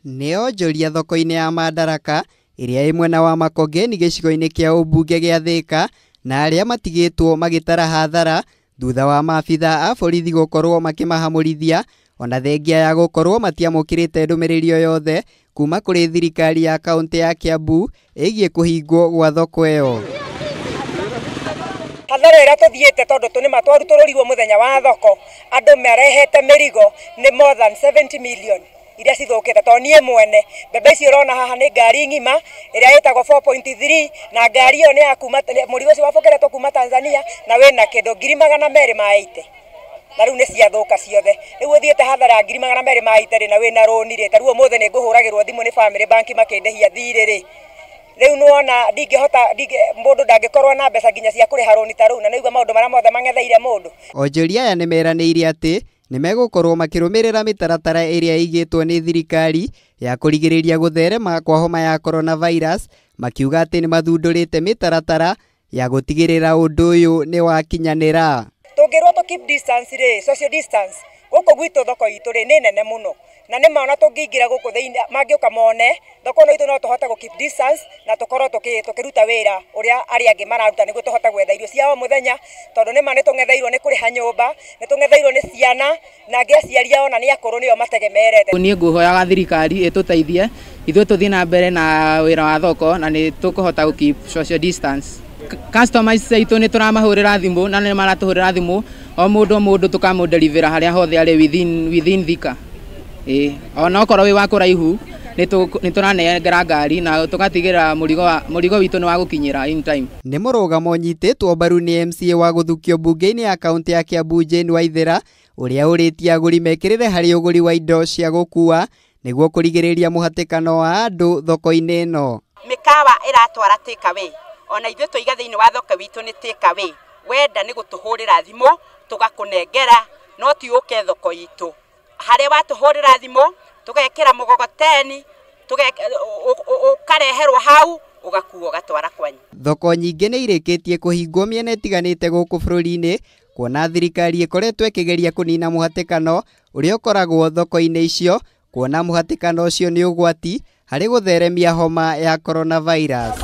Neo njoria thoko-inĩ ya Madaraka ĩrĩa ĩ mwena wa Makongeni gĩcigo-inĩ kĩa ũmbunge gĩa Thika, na arĩa matigĩtwo magĩtara hathara thutha wa maabitha a borithi gũkorwo makĩmahamũrithia ona thengia ya gũkorwo matiamũkĩrĩte ndũmĩrĩri o yothe kuma kũrĩ thirikari ya kaunti ya Kiambu ĩgiĩ kũhingwo gwa thoko ĩyo. Hathara ĩrĩa tũthiĩte tondũ tũnĩma twarutũrũrirwo mũthenya wa thoko, andũ marehete mĩrigo nĩ more than 70 million iria cithũkĩte. To niĩ mwene mbembe icio ũrona haha nĩ ngari ng'ima ĩrĩa ĩtagwo 4.3 na ngari ĩyo nĩ ya kuma mũrigo ũcio wabokeretwo kuma Tanzania na wĩna kĩndũ 280 na rĩu nĩ ciathũka ciothe. Rĩu ũthiĩte hathara 280 na wĩna rũni rĩ, tarĩu ũmũthĩ nĩ ngũhũragĩrwo thimũ nĩ family bank makĩndĩhia thirĩ rĩ. Rĩu nĩwona mũndũ ndangĩkorwo na mbeca nginya cia kũrĩha rũni ta rũu, na nĩigua maũndũ marĩa mothe mang'etheire mũndũ. Onjoria aya nĩmeranĩire atĩ nĩmegũkorwo makĩrũmĩrĩra mĩtaratara ĩrĩa ĩigĩtwo nĩ thirikari ya kũrigĩrĩria gũtherema kwa homa ya coronavirus, makiuga atĩ nĩmathundũrĩte mĩtaratara ya gũtigĩrĩra ũndũ ũyũ nĩ wakinyanĩra. Tũngĩrwo to keep distance rĩ, social distance gũkũ gwitũ thoko itũ rĩ nĩ nene mũno, na nĩ maana tũngĩingĩra gũkũ thĩinĩ mangĩũka mone thoko no itũ no tũhote gũ keep distance na tũkorwo tũkĩruta wĩra ũrĩa arĩa angĩ mararuta nĩguo tũhote gwetha irio cia o mũthenya, tondũ nĩ maana nĩtũng'etheirwo nĩ kũrĩha nyũmba, nĩtũng'etheirwo nĩ ciana na angĩ aciari ao na nĩ akũrũ nĩo mategemerete. Niĩ ngũhoyaga thirikari ĩtũteithie ithuĩ tũthiĩ na mbere na wĩra wa thoko na nĩ tũkũhota gũ keep social distance. Customers aitũ nĩ tũramahũrĩra thimũ na nĩ maratũhũrĩra thimũ o mũndũ tũkamũdelivera harĩa hothe arĩ within Thika. Ona okorwo wĩ wa kũraihu nĩ tũranengera ngari na tũgatigĩra mũrigo witũ nĩ wa gũkinyĩra in time. Nĩ mũrũgamo nyitĩtwo mbaru nĩ MCA wa gũthukio mbunge-inĩ ya kaunti ya Kiambu Jane Waithera, ũrĩa ũrĩtie agũri mekĩrĩre harĩ ũgũri wa indo cia gũkua nĩguo kũrigĩrĩria mũhatĩkano wa andũ thoko-inĩ ĩno. Mĩkawa ĩratwara take away, ona ithuĩ tũiga thĩinĩ wa thoko witũ nĩ take away. Wenda nĩ gũtũhũrĩra thimũ tũgakũnengera, no ti ũke thoko itũ. Harĩa watũhũrĩra thimũ tũgekĩra mũgogoteni ũkareherwo hau ũgakuo ũgatwara kwanyu. Thoko nyingĩ nĩ irĩkĩtie kũhingwo mĩena ĩtiganĩte gũkũ bũrũri-inĩ, kuona thirikari ĩkoretwo ĩkĩgeria kũnina mũhatĩkano ũrĩa ũkoragwo thoko-inĩ icio, kuona mũhatĩkano ũcio nĩ ũgwati harĩ gũtheremia homa ya coronavirus.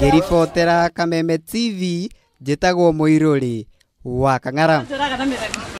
Ngĩribotera Kameme TV, njĩtagwo Mũirũrĩ wa Kang'ara.